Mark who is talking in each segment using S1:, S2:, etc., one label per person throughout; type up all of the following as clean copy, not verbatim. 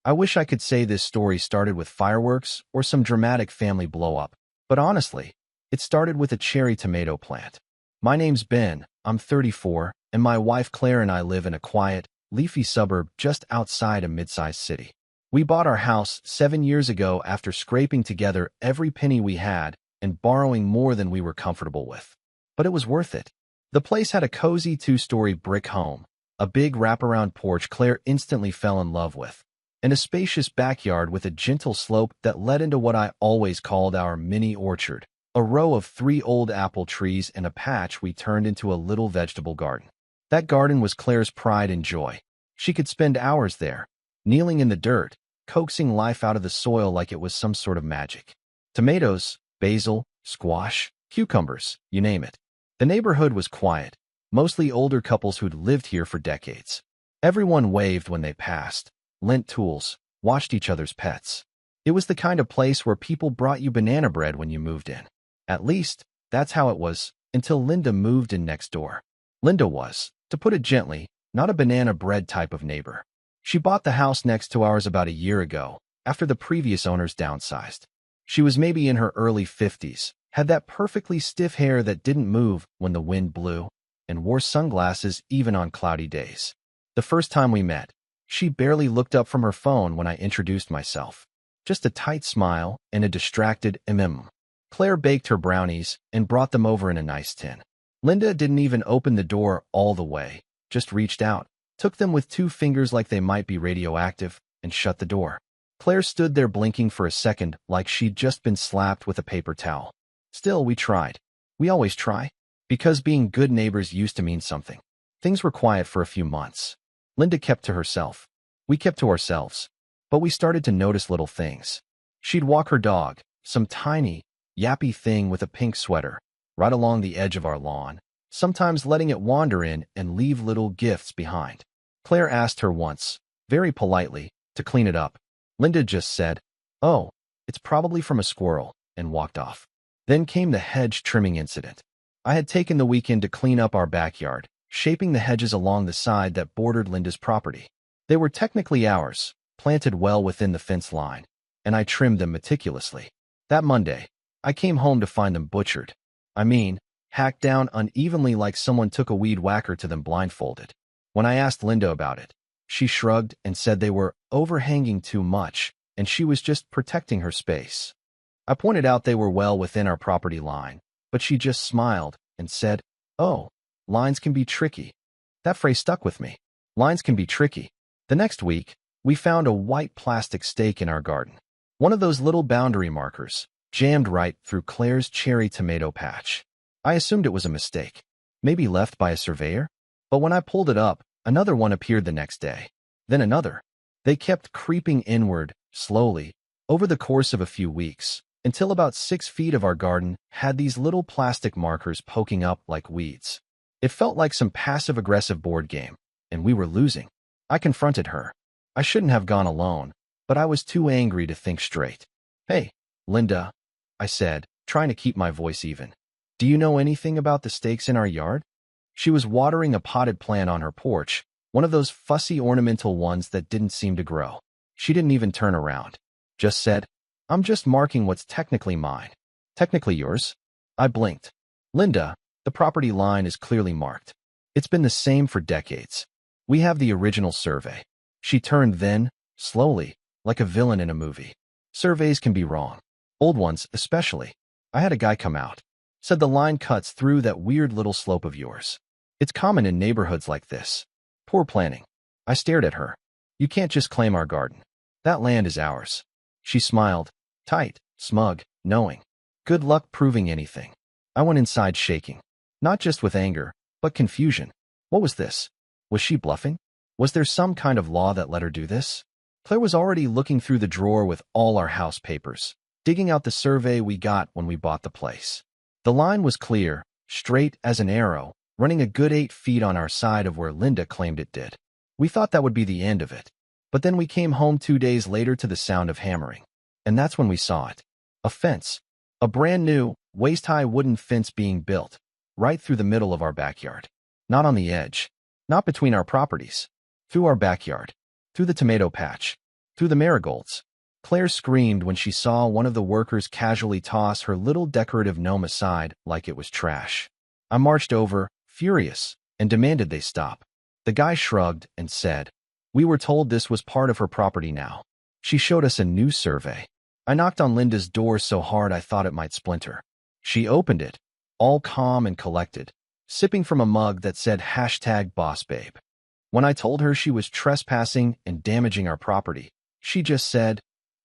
S1: I wish I could say this story started with fireworks or some dramatic family blow-up, but honestly, it started with a cherry tomato plant. My name's Ben, I'm 34, and my wife Claire and I live in a quiet, leafy suburb just outside a mid-sized city. We bought our house 7 years ago after scraping together every penny we had and borrowing more than we were comfortable with. But it was worth it. The place had a cozy 2-story brick home, a big wraparound porch Claire instantly fell in love with, and a spacious backyard with a gentle slope that led into what I always called our mini orchard, a row of 3 old apple trees and a patch we turned into a little vegetable garden. That garden was Claire's pride and joy. She could spend hours there, kneeling in the dirt, coaxing life out of the soil like it was some sort of magic. Tomatoes, basil, squash, cucumbers, you name it. The neighborhood was quiet, mostly older couples who'd lived here for decades. Everyone waved when they passed, lent tools, watched each other's pets. It was the kind of place where people brought you banana bread when you moved in. At least, that's how it was until Linda moved in next door. Linda was, to put it gently, not a banana bread type of neighbor. She bought the house next to ours about a year ago, after the previous owners downsized. She was maybe in her early 50s, had that perfectly stiff hair that didn't move when the wind blew, and wore sunglasses even on cloudy days. The first time we met, she barely looked up from her phone when I introduced myself. Just a tight smile and a distracted Claire baked her brownies and brought them over in a nice tin. Linda didn't even open the door all the way, just reached out, took them with 2 fingers like they might be radioactive, and shut the door. Claire stood there blinking for a second like she'd just been slapped with a paper towel. Still, we tried. We always try. Because being good neighbors used to mean something. Things were quiet for a few months. Linda kept to herself. We kept to ourselves. But we started to notice little things. She'd walk her dog, some tiny, yappy thing with a pink sweater, right along the edge of our lawn, sometimes letting it wander in and leave little gifts behind. Claire asked her once, very politely, to clean it up. Linda just said, "Oh, it's probably from a squirrel," and walked off. Then came the hedge trimming incident. I had taken the weekend to clean up our backyard, shaping the hedges along the side that bordered Linda's property. They were technically ours, planted well within the fence line, and I trimmed them meticulously. That Monday, I came home to find them butchered. I mean, hacked down unevenly like someone took a weed whacker to them blindfolded. When I asked Linda about it, she shrugged and said they were overhanging too much, and she was just protecting her space. I pointed out they were well within our property line, but she just smiled and said, "Oh, lines can be tricky." That phrase stuck with me. Lines can be tricky. The next week, we found a white plastic stake in our garden. One of those little boundary markers, jammed right through Claire's cherry tomato patch. I assumed it was a mistake, maybe left by a surveyor. But when I pulled it up, another one appeared the next day. Then another. They kept creeping inward, slowly, over the course of a few weeks, until about 6 feet of our garden had these little plastic markers poking up like weeds. It felt like some passive-aggressive board game, and we were losing. I confronted her. I shouldn't have gone alone, but I was too angry to think straight. "Hey, Linda," I said, trying to keep my voice even. "Do you know anything about the stakes in our yard?" She was watering a potted plant on her porch, one of those fussy ornamental ones that didn't seem to grow. She didn't even turn around. Just said, "I'm just marking what's technically mine." "Technically yours?" I blinked. "Linda, the property line is clearly marked. It's been the same for decades. We have the original survey." She turned then, slowly, like a villain in a movie. "Surveys can be wrong. Old ones, especially. I had a guy come out. Said the line cuts through that weird little slope of yours. It's common in neighborhoods like this. Poor planning." I stared at her. "You can't just claim our garden. That land is ours." She smiled, tight, smug, knowing. Good luck proving anything. I went inside shaking. Not just with anger, but confusion. What was this? Was she bluffing? Was there some kind of law that let her do this? Claire was already looking through the drawer with all our house papers, digging out the survey we got when we bought the place. The line was clear, straight as an arrow, running a good 8 feet on our side of where Linda claimed it did. We thought that would be the end of it. But then we came home 2 days later to the sound of hammering. And that's when we saw it. A fence. A brand new, waist-high wooden fence being built, right through the middle of our backyard. Not on the edge. Not between our properties. Through our backyard. Through the tomato patch. through the marigolds. Claire screamed when she saw one of the workers casually toss her little decorative gnome aside like it was trash. I marched over, furious, and demanded they stop. The guy shrugged and said, "We were told this was part of her property now." She showed us a new survey. I knocked on Linda's door so hard I thought it might splinter. She opened it, all calm and collected, sipping from a mug that said #BossBabe. When I told her she was trespassing and damaging our property, she just said,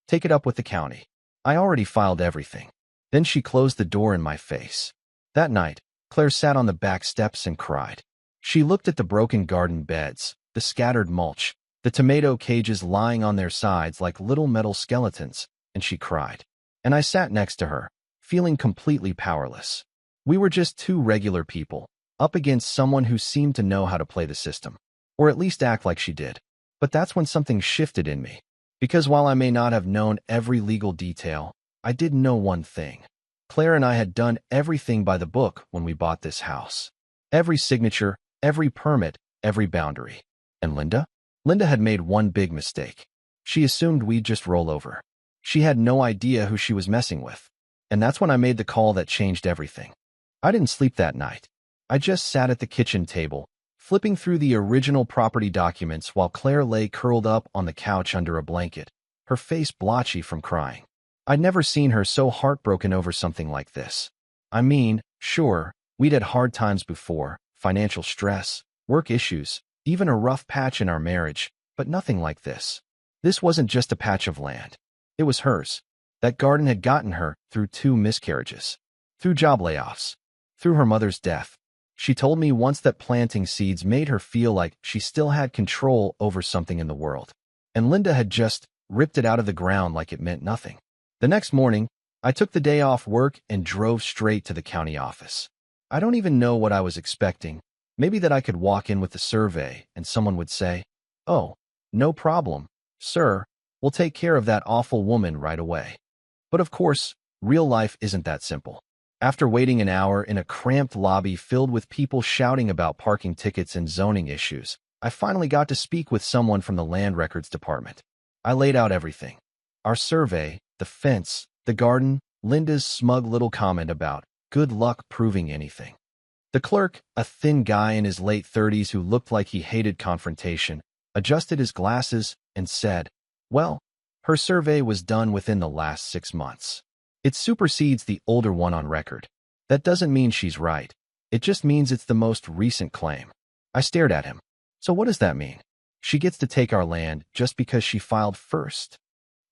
S1: "Take it up with the county. I already filed everything." Then she closed the door in my face. That night, Claire sat on the back steps and cried. She looked at the broken garden beds, the scattered mulch, the tomato cages lying on their sides like little metal skeletons, and she cried. And I sat next to her, feeling completely powerless. We were just two regular people, up against someone who seemed to know how to play the system, or at least act like she did. But that's when something shifted in me. Because while I may not have known every legal detail, I did know one thing. Claire and I had done everything by the book when we bought this house. Every signature, every permit, every boundary. And Linda? Linda had made one big mistake. She assumed we'd just roll over. She had no idea who she was messing with. And that's when I made the call that changed everything. I didn't sleep that night. I just sat at the kitchen table, flipping through the original property documents while Claire lay curled up on the couch under a blanket, her face blotchy from crying. I'd never seen her so heartbroken over something like this. I mean, sure, we'd had hard times before, financial stress, work issues, even a rough patch in our marriage, but nothing like this. This wasn't just a patch of land. It was hers. That garden had gotten her through 2 miscarriages, through job layoffs, through her mother's death. She told me once that planting seeds made her feel like she still had control over something in the world. And Linda had just ripped it out of the ground like it meant nothing. The next morning, I took the day off work and drove straight to the county office. I don't even know what I was expecting. Maybe that I could walk in with the survey and someone would say, "Oh, no problem, sir. We'll take care of that awful woman right away." But of course, real life isn't that simple. After waiting an hour in a cramped lobby filled with people shouting about parking tickets and zoning issues, I finally got to speak with someone from the Land Records Department. I laid out everything. Our survey, the fence, the garden, Linda's smug little comment about good luck proving anything. The clerk, a thin guy in his late 30s who looked like he hated confrontation, adjusted his glasses and said, "Well, her survey was done within the last 6 months. It supersedes the older one on record. That doesn't mean she's right. It just means it's the most recent claim." I stared at him. "So what does that mean? She gets to take our land just because she filed first?"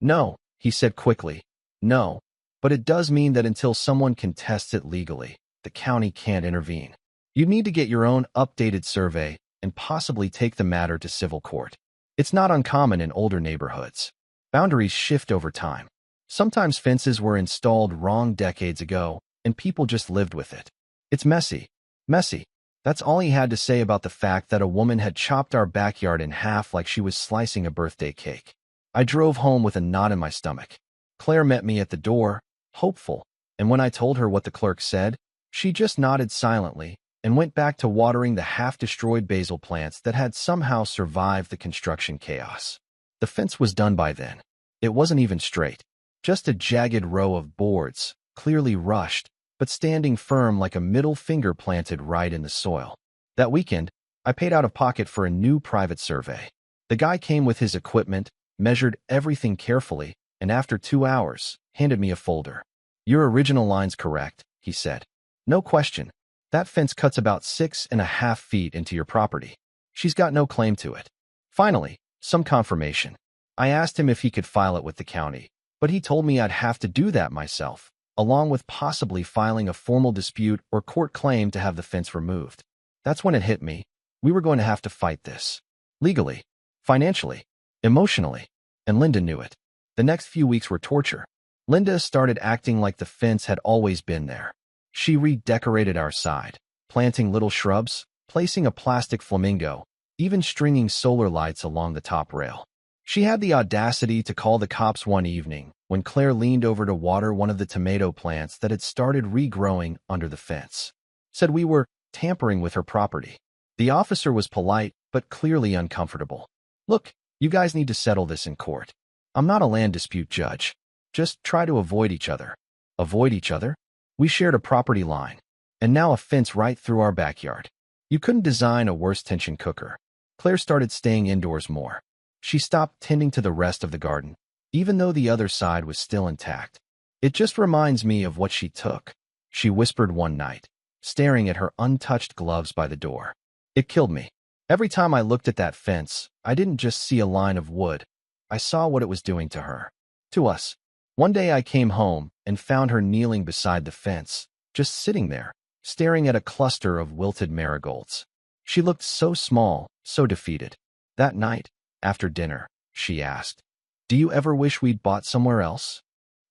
S1: "No," he said quickly. "No. But it does mean that until someone contests it legally, the county can't intervene. You need to get your own updated survey and possibly take the matter to civil court. It's not uncommon in older neighborhoods. Boundaries shift over time. Sometimes fences were installed wrong decades ago, and people just lived with it. It's messy. Messy." That's all he had to say about the fact that a woman had chopped our backyard in half like she was slicing a birthday cake. I drove home with a knot in my stomach. Claire met me at the door, hopeful, and when I told her what the clerk said, she just nodded silently and went back to watering the half-destroyed basil plants that had somehow survived the construction chaos. The fence was done by then. It wasn't even straight. Just a jagged row of boards, clearly rushed, but standing firm like a middle finger planted right in the soil. That weekend, I paid out of pocket for a new private survey. The guy came with his equipment, measured everything carefully, and after 2 hours, handed me a folder. "Your original line's correct," he said. "No question. That fence cuts about 6.5 feet into your property. She's got no claim to it." Finally, some confirmation. I asked him if he could file it with the county, but he told me I'd have to do that myself, along with possibly filing a formal dispute or court claim to have the fence removed. That's when it hit me. We were going to have to fight this. Legally, financially, emotionally, and Linda knew it. The next few weeks were torture. Linda started acting like the fence had always been there. She redecorated our side, planting little shrubs, placing a plastic flamingo, even stringing solar lights along the top rail. She had the audacity to call the cops one evening when Claire leaned over to water one of the tomato plants that had started regrowing under the fence. Said we were tampering with her property. The officer was polite, but clearly uncomfortable. "Look, you guys need to settle this in court. I'm not a land dispute judge. Just try to avoid each other. Avoid each other? We shared a property line, and now a fence right through our backyard. You couldn't design a worse tension cooker. Claire started staying indoors more. She stopped tending to the rest of the garden, even though the other side was still intact. It just reminds me of what she took, she whispered one night, staring at her untouched gloves by the door. It killed me. Every time I looked at that fence, I didn't just see a line of wood. I saw what it was doing to her. To us. One day I came home and found her kneeling beside the fence, just sitting there, staring at a cluster of wilted marigolds. She looked so small, so defeated. That night, after dinner, she asked, "Do you ever wish we'd bought somewhere else?"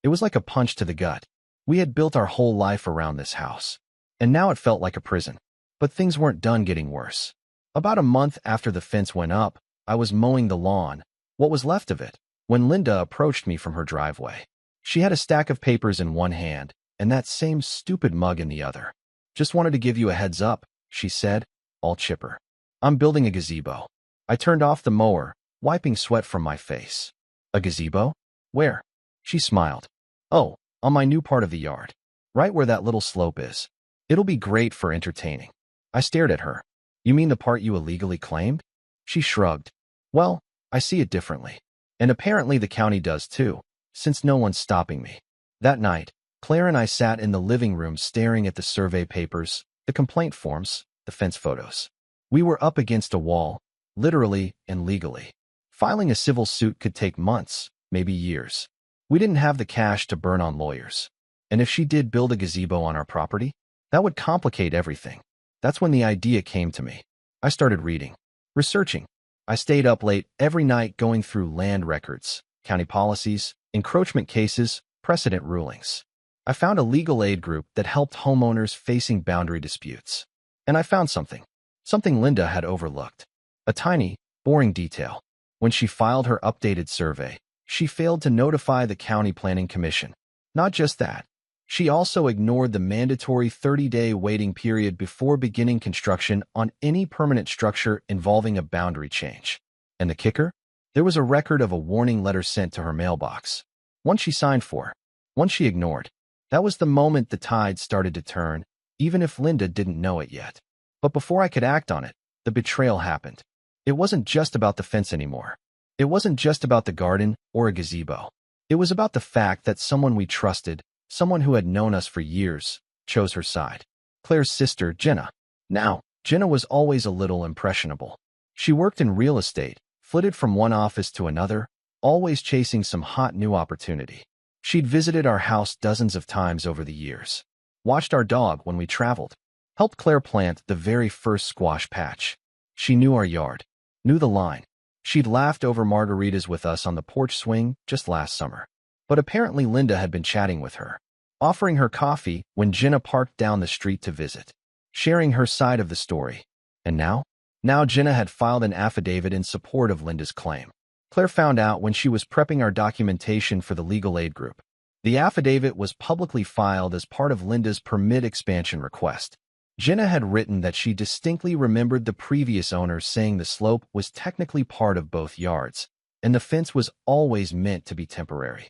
S1: It was like a punch to the gut. We had built our whole life around this house, and now it felt like a prison. But things weren't done getting worse. About a month after the fence went up, I was mowing the lawn, what was left of it, when Linda approached me from her driveway. She had a stack of papers in one hand and that same stupid mug in the other. "Just wanted to give you a heads up," she said, all chipper. "I'm building a gazebo." I turned off the mower, wiping sweat from my face. "A gazebo? Where?" She smiled. "Oh, on my new part of the yard. Right where that little slope is. It'll be great for entertaining." I stared at her. "You mean the part you illegally claimed?" She shrugged. "Well, I see it differently. And apparently the county does too, since no one's stopping me." That night, Claire and I sat in the living room staring at the survey papers, the complaint forms, the fence photos. We were up against a wall, literally and legally. Filing a civil suit could take months, maybe years. We didn't have the cash to burn on lawyers. And if she did build a gazebo on our property, that would complicate everything. That's when the idea came to me. I started reading, researching. I stayed up late every night going through land records, county policies, encroachment cases, precedent rulings. I found a legal aid group that helped homeowners facing boundary disputes. And I found something Linda had overlooked. A tiny, boring detail. When she filed her updated survey, she failed to notify the County Planning Commission. Not just that, she also ignored the mandatory 30-day waiting period before beginning construction on any permanent structure involving a boundary change. And the kicker? There was a record of a warning letter sent to her mailbox. One she signed for, one she ignored. That was the moment the tide started to turn, even if Linda didn't know it yet. But before I could act on it, the betrayal happened. It wasn't just about the fence anymore. It wasn't just about the garden or a gazebo. It was about the fact that someone we trusted, someone who had known us for years, chose her side. Claire's sister, Jenna. Now, Jenna was always a little impressionable. She worked in real estate, flitted from one office to another, always chasing some hot new opportunity. She'd visited our house dozens of times over the years, watched our dog when we traveled, helped Claire plant the very first squash patch. She knew our yard, knew the line. She'd laughed over margaritas with us on the porch swing just last summer. But apparently Linda had been chatting with her, offering her coffee when Jenna parked down the street to visit, sharing her side of the story. And now? Now Jenna had filed an affidavit in support of Linda's claim. Claire found out when she was prepping our documentation for the legal aid group. The affidavit was publicly filed as part of Linda's permit expansion request. Jenna had written that she distinctly remembered the previous owner saying the slope was technically part of both yards, and the fence was always meant to be temporary.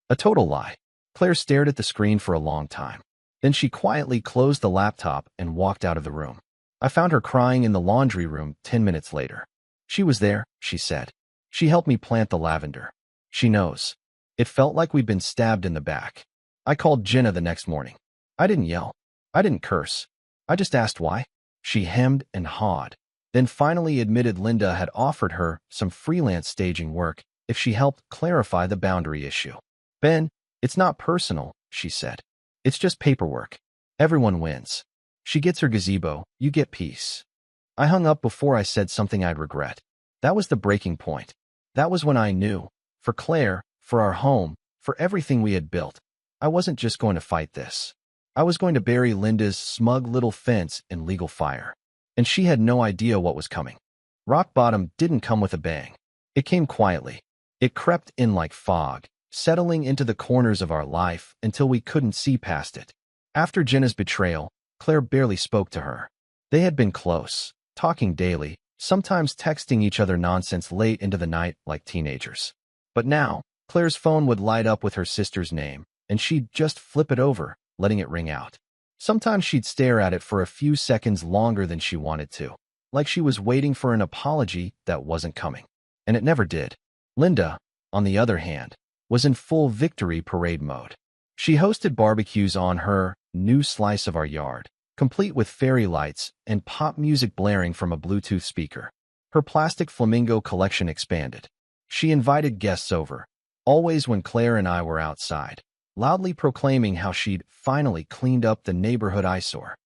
S1: A total lie. Claire stared at the screen for a long time. Then she quietly closed the laptop and walked out of the room. I found her crying in the laundry room 10 minutes later. "She was there," she said. "She helped me plant the lavender. She knows." It felt like we'd been stabbed in the back. I called Jenna the next morning. I didn't yell. I didn't curse. I just asked why. She hemmed and hawed, then finally admitted Linda had offered her some freelance staging work if she helped clarify the boundary issue. "Ben, it's not personal," she said. "It's just paperwork. Everyone wins. She gets her gazebo, you get peace." I hung up before I said something I'd regret. That was the breaking point. That was when I knew, for Claire, for our home, for everything we had built, I wasn't just going to fight this. I was going to bury Linda's smug little fence in legal fire. And she had no idea what was coming. Rock bottom didn't come with a bang. It came quietly. It crept in like fog, settling into the corners of our life until we couldn't see past it. After Jenna's betrayal, Claire barely spoke to her. They had been close, talking daily, sometimes texting each other nonsense late into the night like teenagers. But now, Claire's phone would light up with her sister's name, and she'd just flip it over, letting it ring out. Sometimes she'd stare at it for a few seconds longer than she wanted to, like she was waiting for an apology that wasn't coming. And it never did. Linda, on the other hand, was in full victory parade mode. She hosted barbecues on her new slice of our yard, complete with fairy lights and pop music blaring from a Bluetooth speaker. Her plastic flamingo collection expanded. She invited guests over, always when Claire and I were outside, loudly proclaiming how she'd finally cleaned up the neighborhood eyesore.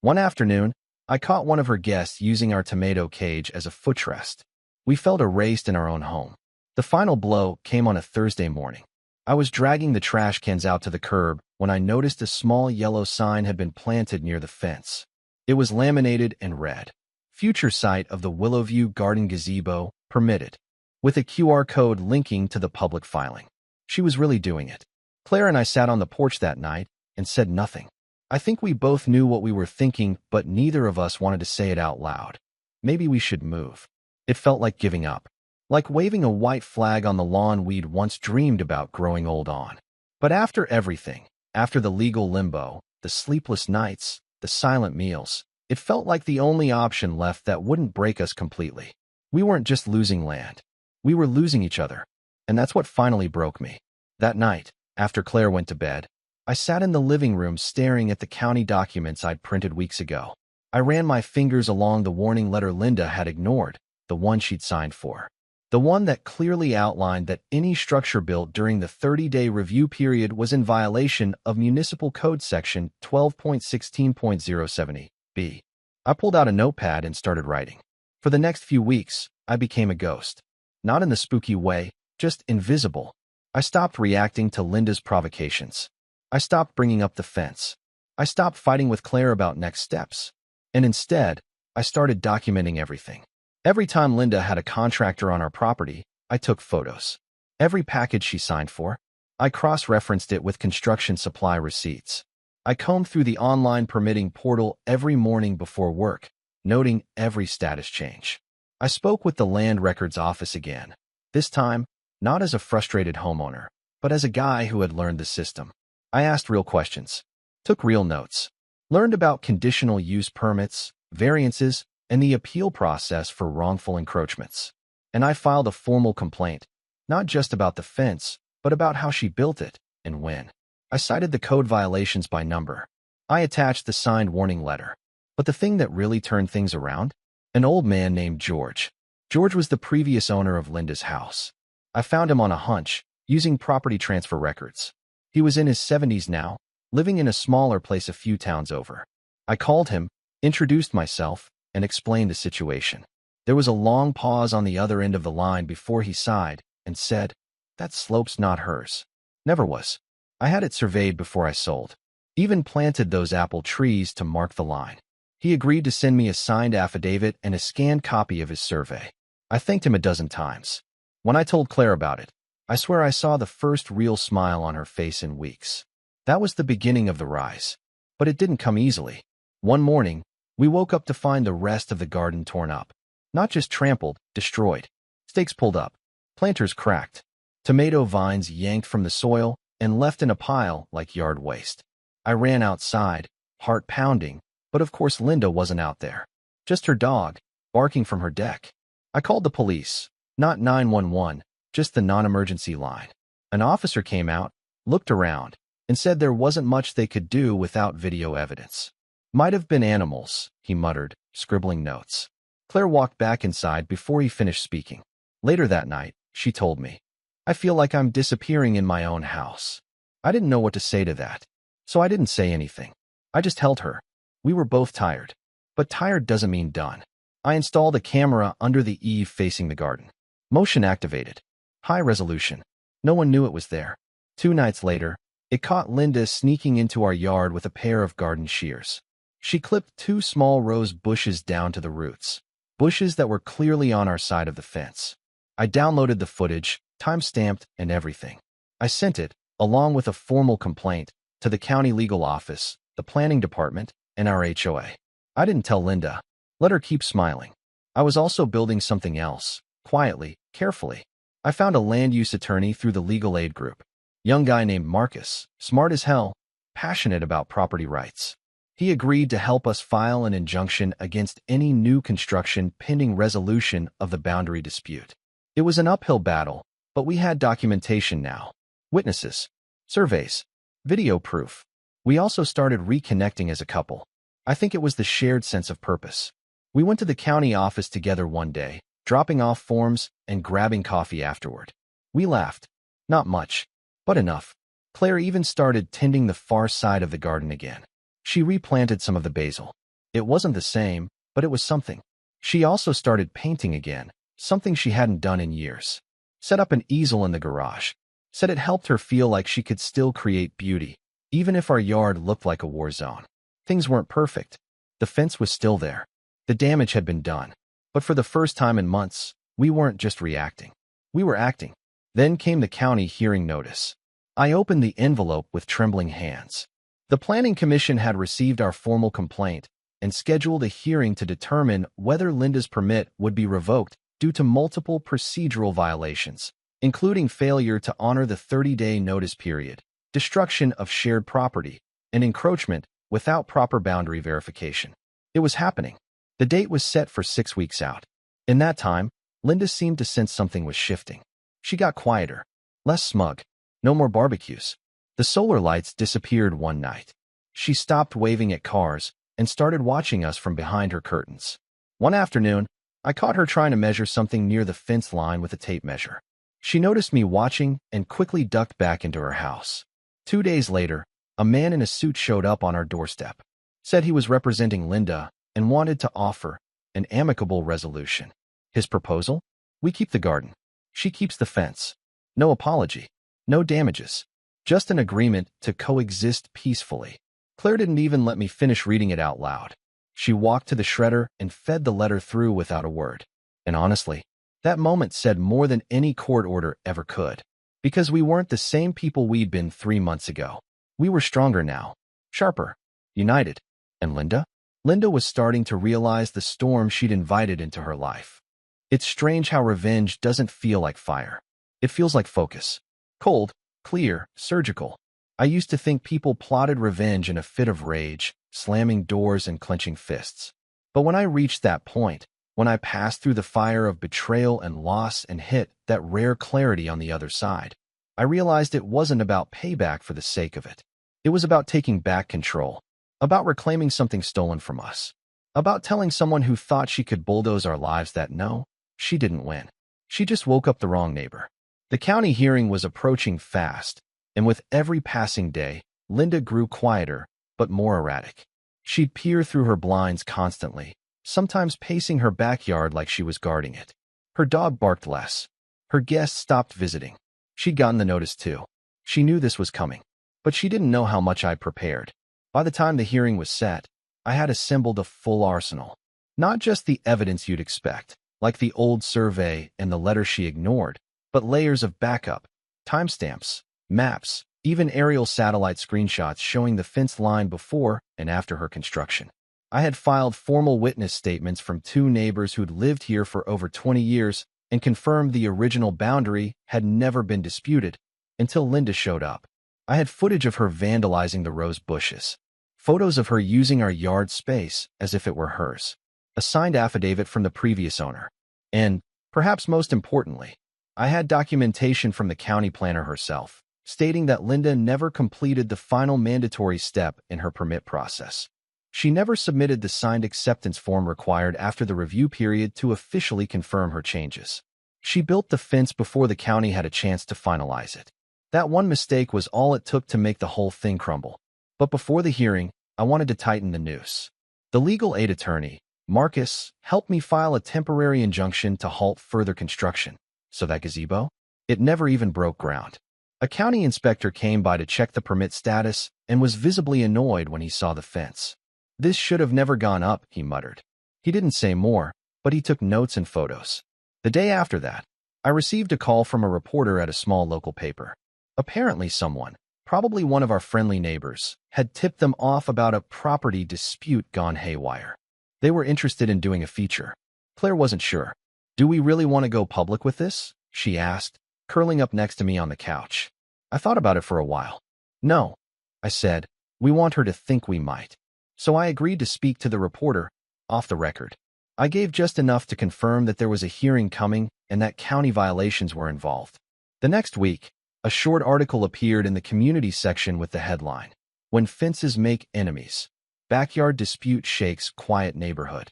S1: One afternoon, I caught one of her guests using our tomato cage as a footrest. We felt erased in our own home. The final blow came on a Thursday morning. I was dragging the trash cans out to the curb when I noticed a small yellow sign had been planted near the fence. It was laminated and read, "Future site of the Willowview Garden Gazebo, permitted," with a QR code linking to the public filing. She was really doing it. Claire and I sat on the porch that night and said nothing. I think we both knew what we were thinking, but neither of us wanted to say it out loud. Maybe we should move. It felt like giving up, like waving a white flag on the lawn we'd once dreamed about growing old on. But after everything, after the legal limbo, the sleepless nights, the silent meals, it felt like the only option left that wouldn't break us completely. We weren't just losing land. We were losing each other. And that's what finally broke me. That night, after Claire went to bed, I sat in the living room staring at the county documents I'd printed weeks ago. I ran my fingers along the warning letter Linda had ignored, the one she'd signed for. The one that clearly outlined that any structure built during the 30-day review period was in violation of Municipal Code Section 12.16.070b. I pulled out a notepad and started writing. For the next few weeks, I became a ghost. Not in the spooky way, just invisible. I stopped reacting to Linda's provocations. I stopped bringing up the fence. I stopped fighting with Claire about next steps. And instead, I started documenting everything. Every time Linda had a contractor on our property, I took photos. Every package she signed for, I cross-referenced it with construction supply receipts. I combed through the online permitting portal every morning before work, noting every status change. I spoke with the Land Records Office again, this time not as a frustrated homeowner, but as a guy who had learned the system. I asked real questions, took real notes, learned about conditional use permits, variances, and the appeal process for wrongful encroachments. And I filed a formal complaint, not just about the fence, but about how she built it and when. I cited the code violations by number. I attached the signed warning letter. But the thing that really turned things around? An old man named George. George was the previous owner of Linda's house. I found him on a hunch, using property transfer records. He was in his 70s now, living in a smaller place a few towns over. I called him, introduced myself, and explained the situation. There was a long pause on the other end of the line before he sighed and said, "That slope's not hers." Never was. I had it surveyed before I sold. Even planted those apple trees to mark the line. He agreed to send me a signed affidavit and a scanned copy of his survey. I thanked him a dozen times. When I told Claire about it, I swear I saw the first real smile on her face in weeks. That was the beginning of the rise. But it didn't come easily. One morning, we woke up to find the rest of the garden torn up. Not just trampled, destroyed. Stakes pulled up. Planters cracked. Tomato vines yanked from the soil and left in a pile like yard waste. I ran outside, heart pounding, but of course Linda wasn't out there. Just her dog, barking from her deck. I called the police, not 911, just the non-emergency line. An officer came out, looked around, and said there wasn't much they could do without video evidence. "Might have been animals," he muttered, scribbling notes. Claire walked back inside before he finished speaking. Later that night, she told me, "I feel like I'm disappearing in my own house." I didn't know what to say to that, so I didn't say anything. I just held her. We were both tired. But tired doesn't mean done. I installed a camera under the eave facing the garden. Motion activated. High resolution. No one knew it was there. 2 nights later, it caught Linda sneaking into our yard with a pair of garden shears. She clipped 2 small rose bushes down to the roots. Bushes that were clearly on our side of the fence. I downloaded the footage, time-stamped, and everything. I sent it, along with a formal complaint, to the county legal office, the planning department, and our HOA. I didn't tell Linda. Let her keep smiling. I was also building something else, quietly, carefully. I found a land use attorney through the legal aid group. Young guy named Marcus, smart as hell, passionate about property rights. He agreed to help us file an injunction against any new construction pending resolution of the boundary dispute. It was an uphill battle, but we had documentation now. Witnesses, surveys, video proof. We also started reconnecting as a couple. I think it was the shared sense of purpose. We went to the county office together one day, dropping off forms and grabbing coffee afterward. We laughed. Not much, but enough. Claire even started tending the far side of the garden again. She replanted some of the basil. It wasn't the same, but it was something. She also started painting again, something she hadn't done in years. Set up an easel in the garage. Said it helped her feel like she could still create beauty, even if our yard looked like a war zone. Things weren't perfect. The fence was still there. The damage had been done. But for the first time in months, we weren't just reacting. We were acting. Then came the county hearing notice. I opened the envelope with trembling hands. The Planning Commission had received our formal complaint and scheduled a hearing to determine whether Linda's permit would be revoked due to multiple procedural violations, including failure to honor the 30-day notice period, destruction of shared property, and encroachment without proper boundary verification. It was happening. The date was set for 6 weeks out. In that time, Linda seemed to sense something was shifting. She got quieter, less smug, no more barbecues. The solar lights disappeared one night. She stopped waving at cars and started watching us from behind her curtains. One afternoon, I caught her trying to measure something near the fence line with a tape measure. She noticed me watching and quickly ducked back into her house. 2 days later, a man in a suit showed up on our doorstep, said he was representing Linda and wanted to offer an amicable resolution. His proposal? We keep the garden. She keeps the fence. No apology. No damages. Just an agreement to coexist peacefully. Claire didn't even let me finish reading it out loud. She walked to the shredder and fed the letter through without a word. And honestly, that moment said more than any court order ever could. Because we weren't the same people we'd been 3 months ago. We were stronger now. Sharper. United. And Linda? Linda was starting to realize the storm she'd invited into her life. It's strange how revenge doesn't feel like fire. It feels like focus. Cold, clear, surgical. I used to think people plotted revenge in a fit of rage, slamming doors and clenching fists. But when I reached that point, when I passed through the fire of betrayal and loss and hit that rare clarity on the other side, I realized it wasn't about payback for the sake of it. It was about taking back control, about reclaiming something stolen from us, about telling someone who thought she could bulldoze our lives that no, she didn't win. She just woke up the wrong neighbor. The county hearing was approaching fast, and with every passing day, Linda grew quieter, but more erratic. She'd peer through her blinds constantly, sometimes pacing her backyard like she was guarding it. Her dog barked less. Her guests stopped visiting. She'd gotten the notice too. She knew this was coming, but she didn't know how much I'd prepared. By the time the hearing was set, I had assembled a full arsenal. Not just the evidence you'd expect, like the old survey and the letter she ignored, but layers of backup, timestamps, maps, even aerial satellite screenshots showing the fence line before and after her construction. I had filed formal witness statements from 2 neighbors who'd lived here for over 20 years and confirmed the original boundary had never been disputed until Linda showed up. I had footage of her vandalizing the rose bushes, photos of her using our yard space as if it were hers, a signed affidavit from the previous owner, and, perhaps most importantly, I had documentation from the county planner herself, stating that Linda never completed the final mandatory step in her permit process. She never submitted the signed acceptance form required after the review period to officially confirm her changes. She built the fence before the county had a chance to finalize it. That one mistake was all it took to make the whole thing crumble. But before the hearing, I wanted to tighten the noose. The legal aid attorney, Marcus, helped me file a temporary injunction to halt further construction. So that gazebo? It never even broke ground. A county inspector came by to check the permit status and was visibly annoyed when he saw the fence. "This should have never gone up," he muttered. He didn't say more, but he took notes and photos. The day after that, I received a call from a reporter at a small local paper. Apparently someone, probably one of our friendly neighbors, had tipped them off about a property dispute gone haywire. They were interested in doing a feature. Claire wasn't sure. "Do we really want to go public with this?" she asked, curling up next to me on the couch. I thought about it for a while. No, I said, we want her to think we might. So I agreed to speak to the reporter, off the record. I gave just enough to confirm that there was a hearing coming and that county violations were involved. The next week, a short article appeared in the community section with the headline, "When Fences Make Enemies. Backyard Dispute Shakes Quiet Neighborhood."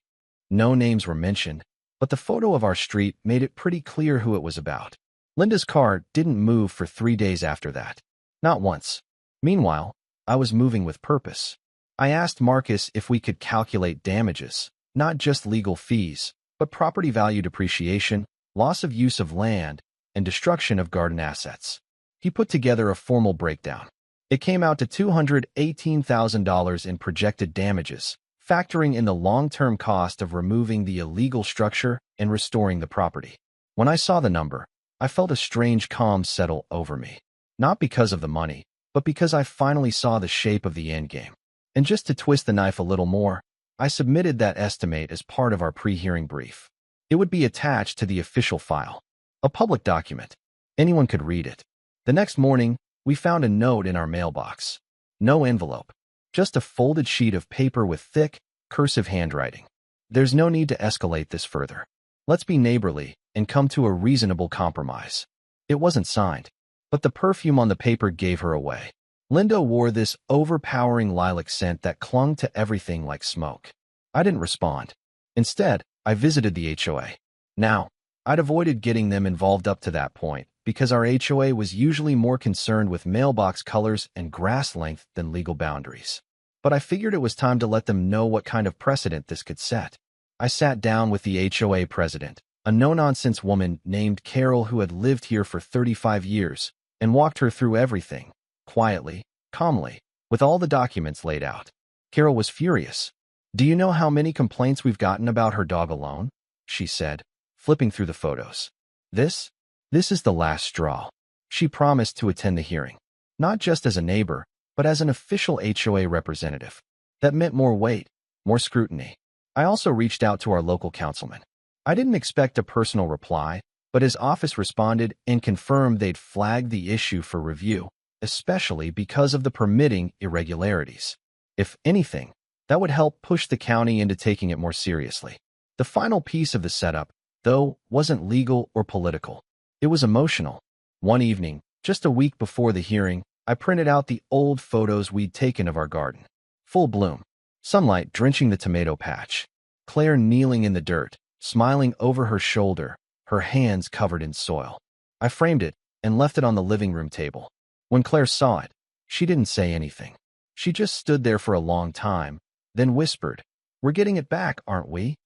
S1: No names were mentioned, but the photo of our street made it pretty clear who it was about. Linda's car didn't move for 3 days after that. Not once. Meanwhile, I was moving with purpose. I asked Marcus if we could calculate damages, not just legal fees, but property value depreciation, loss of use of land, and destruction of garden assets. He put together a formal breakdown. It came out to $218,000 in projected damages, factoring in the long-term cost of removing the illegal structure and restoring the property. When I saw the number, I felt a strange calm settle over me. Not because of the money, but because I finally saw the shape of the endgame. And just to twist the knife a little more, I submitted that estimate as part of our pre-hearing brief. It would be attached to the official file, a public document. Anyone could read it. The next morning, we found a note in our mailbox. No envelope, just a folded sheet of paper with thick, cursive handwriting. There's no need to escalate this further. Let's be neighborly and come to a reasonable compromise. It wasn't signed, but the perfume on the paper gave her away. Linda wore this overpowering lilac scent that clung to everything like smoke. I didn't respond. Instead, I visited the HOA. Now, I'd avoided getting them involved up to that point because our HOA was usually more concerned with mailbox colors and grass length than legal boundaries. But I figured it was time to let them know what kind of precedent this could set. I sat down with the HOA president, a no-nonsense woman named Carol who had lived here for 35 years, and walked her through everything, quietly, calmly, with all the documents laid out. Carol was furious. "Do you know how many complaints we've gotten about her dog alone?" she said, flipping through the photos. This is the last straw." She promised to attend the hearing, not just as a neighbor, but as an official HOA representative. That meant more weight, more scrutiny. I also reached out to our local councilman. I didn't expect a personal reply, but his office responded and confirmed they'd flagged the issue for review, especially because of the permitting irregularities. If anything, that would help push the county into taking it more seriously. The final piece of the setup, though, wasn't legal or political. It was emotional. One evening, just a week before the hearing, I printed out the old photos we'd taken of our garden. Full bloom. Sunlight drenching the tomato patch. Claire kneeling in the dirt, smiling over her shoulder, her hands covered in soil. I framed it and left it on the living room table. When Claire saw it, she didn't say anything. She just stood there for a long time, then whispered, "We're getting it back, aren't we?"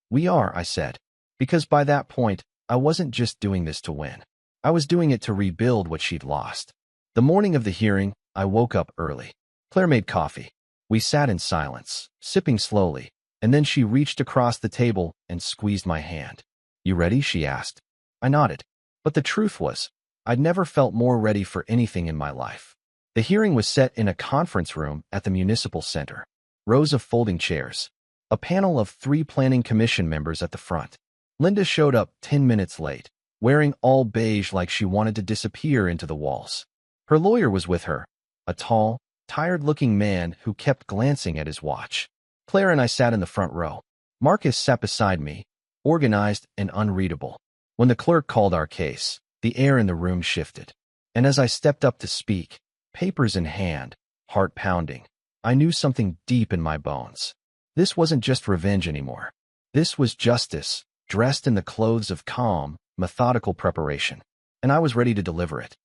S1: "We are," I said, because by that point, I wasn't just doing this to win. I was doing it to rebuild what she'd lost. The morning of the hearing, I woke up early. Claire made coffee. We sat in silence, sipping slowly, and then she reached across the table and squeezed my hand. "You ready?" she asked. I nodded. But the truth was, I'd never felt more ready for anything in my life. The hearing was set in a conference room at the municipal center. Rows of folding chairs. A panel of 3 planning commission members at the front. Linda showed up 10 minutes late, wearing all beige like she wanted to disappear into the walls. Her lawyer was with her, a tall, tired-looking man who kept glancing at his watch. Claire and I sat in the front row. Marcus sat beside me, organized and unreadable. When the clerk called our case, the air in the room shifted. And as I stepped up to speak, papers in hand, heart pounding, I knew something deep in my bones. This wasn't just revenge anymore. This was justice, dressed in the clothes of calm, methodical preparation. And I was ready to deliver it.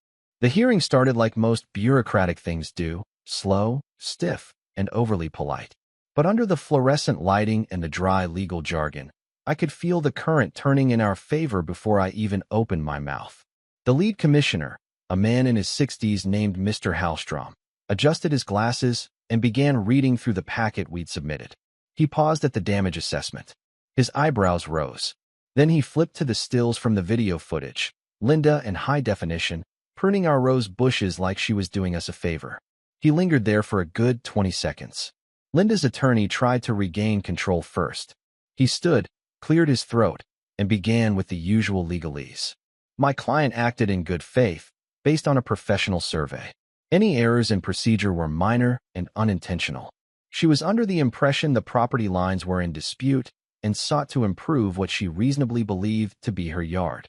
S1: The hearing started like most bureaucratic things do, slow, stiff, and overly polite. But under the fluorescent lighting and the dry legal jargon, I could feel the current turning in our favor before I even opened my mouth. The lead commissioner, a man in his 60s named Mr. Hallstrom, adjusted his glasses and began reading through the packet we'd submitted. He paused at the damage assessment. His eyebrows rose. Then he flipped to the stills from the video footage, Linda in high definition, pruning our rose bushes like she was doing us a favor. He lingered there for a good 20 seconds. Linda's attorney tried to regain control first. He stood, cleared his throat, and began with the usual legalese. My client acted in good faith, based on a professional survey. Any errors in procedure were minor and unintentional. She was under the impression the property lines were in dispute and sought to improve what she reasonably believed to be her yard.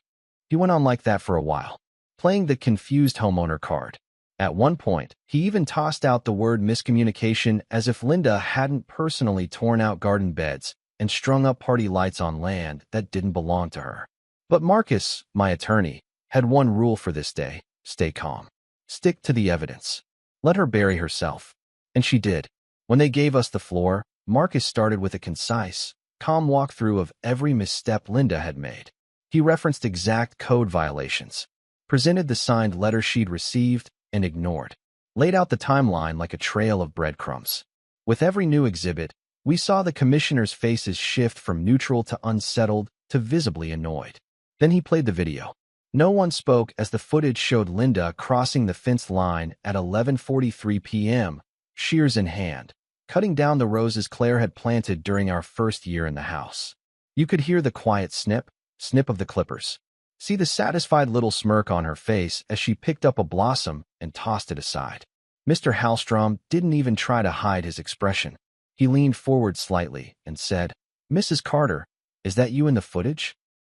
S1: He went on like that for a while, playing the confused homeowner card. At one point, he even tossed out the word miscommunication as if Linda hadn't personally torn out garden beds and strung up party lights on land that didn't belong to her. But Marcus, my attorney, had one rule for this day: stay calm. Stick to the evidence. Let her bury herself. And she did. When they gave us the floor, Marcus started with a concise, calm walkthrough of every misstep Linda had made. He referenced exact code violations, presented the signed letter she'd received and ignored, laid out the timeline like a trail of breadcrumbs. With every new exhibit, we saw the commissioners' faces shift from neutral to unsettled to visibly annoyed. Then he played the video. No one spoke as the footage showed Linda crossing the fence line at 11:43 p.m., shears in hand, cutting down the roses Claire had planted during our first year in the house. You could hear the quiet snip of the clippers. See the satisfied little smirk on her face as she picked up a blossom and tossed it aside. Mr. Hallstrom didn't even try to hide his expression. He leaned forward slightly and said, "Mrs. Carter, is that you in the footage?"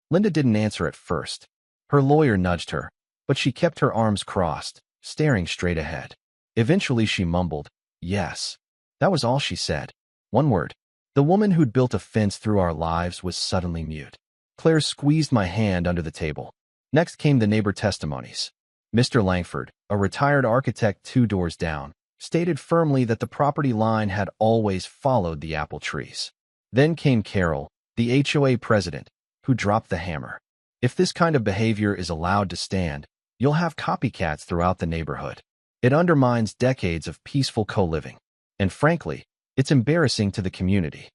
S1: Linda didn't answer at first. Her lawyer nudged her, but she kept her arms crossed, staring straight ahead. Eventually she mumbled, "Yes." That was all she said. One word. The woman who'd built a fence through our lives was suddenly mute. Claire squeezed my hand under the table. Next came the neighbor testimonies. Mr. Langford, a retired architect 2 doors down, stated firmly that the property line had always followed the apple trees. Then came Carol, the HOA president, who dropped the hammer. If this kind of behavior is allowed to stand, you'll have copycats throughout the neighborhood. It undermines decades of peaceful co-living. And frankly, it's embarrassing to the community.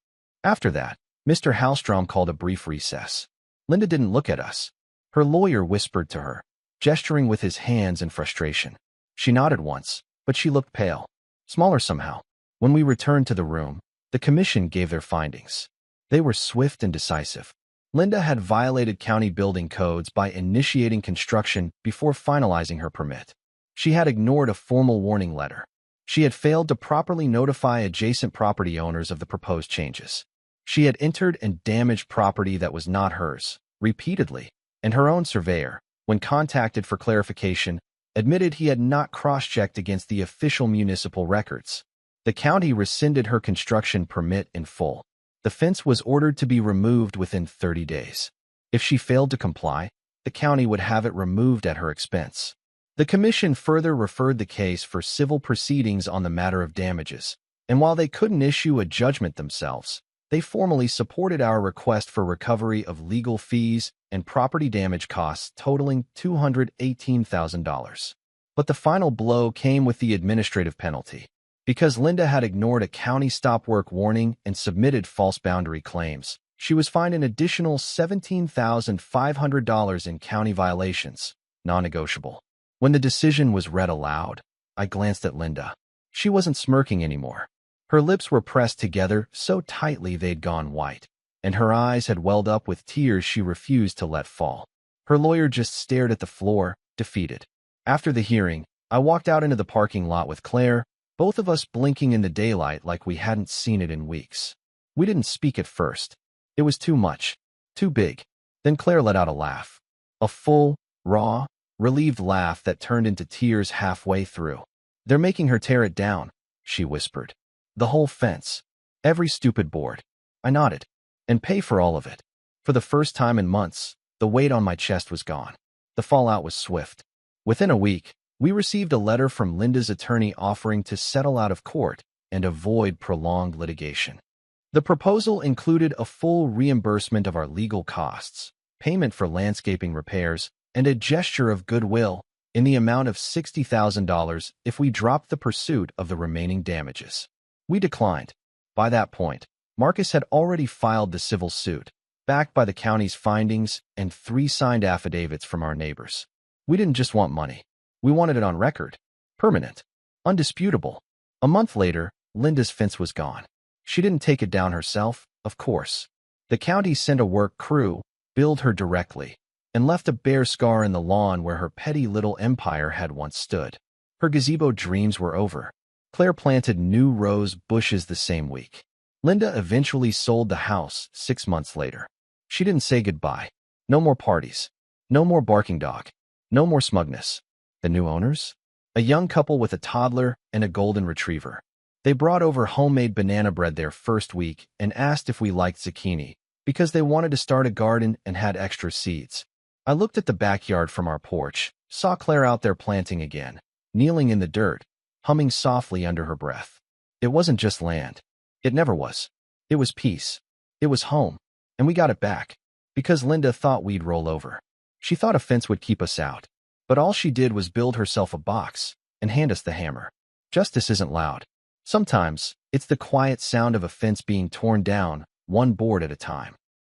S1: After that, Mr. Hallstrom called a brief recess. Linda didn't look at us. Her lawyer whispered to her, gesturing with his hands in frustration. She nodded once, but she looked pale, smaller somehow. When we returned to the room, the commission gave their findings. They were swift and decisive. Linda had violated county building codes by initiating construction before finalizing her permit. She had ignored a formal warning letter. She had failed to properly notify adjacent property owners of the proposed changes. She had entered and damaged property that was not hers, repeatedly, and her own surveyor, when contacted for clarification, admitted he had not cross-checked against the official municipal records. The county rescinded her construction permit in full. The fence was ordered to be removed within 30 days. If she failed to comply, the county would have it removed at her expense. The commission further referred the case for civil proceedings on the matter of damages, and while they couldn't issue a judgment themselves, they formally supported our request for recovery of legal fees and property damage costs totaling $218,000. But the final blow came with the administrative penalty. Because Linda had ignored a county stop work warning and submitted false boundary claims, she was fined an additional $17,500 in county violations, non-negotiable. When the decision was read aloud, I glanced at Linda. She wasn't smirking anymore. Her lips were pressed together so tightly they'd gone white, and her eyes had welled up with tears she refused to let fall. Her lawyer just stared at the floor, defeated. After the hearing, I walked out into the parking lot with Claire, both of us blinking in the daylight like we hadn't seen it in weeks. We didn't speak at first. It was too much, too big. Then Claire let out a laugh. A full, raw, relieved laugh that turned into tears halfway through. "They're making her tear it down," she whispered. "The whole fence. Every stupid board." I nodded. "And pay for all of it." For the first time in months, the weight on my chest was gone. The fallout was swift. Within a week, we received a letter from Linda's attorney offering to settle out of court and avoid prolonged litigation. The proposal included a full reimbursement of our legal costs, payment for landscaping repairs, and a gesture of goodwill in the amount of $60,000 if we dropped the pursuit of the remaining damages. We declined. By that point, Marcus had already filed the civil suit, backed by the county's findings and 3 signed affidavits from our neighbors. We didn't just want money. We wanted it on record, permanent, undisputable. A month later, Linda's fence was gone. She didn't take it down herself, of course. The county sent a work crew, billed her directly, and left a bare scar in the lawn where her petty little empire had once stood. Her gazebo dreams were over. Claire planted new rose bushes the same week. Linda eventually sold the house 6 months later. She didn't say goodbye. No more parties. No more barking dog. No more smugness. The new owners? A young couple with a toddler and a golden retriever. They brought over homemade banana bread their first week and asked if we liked zucchini, because they wanted to start a garden and had extra seeds. I looked at the backyard from our porch, saw Claire out there planting again, kneeling in the dirt, humming softly under her breath. It wasn't just land. It never was. It was peace. It was home. And we got it back. Because Linda thought we'd roll over. She thought a fence would keep us out. But all she did was build herself a box and hand us the hammer. Justice isn't loud. Sometimes, it's the quiet sound of a fence being torn down, one board at a time.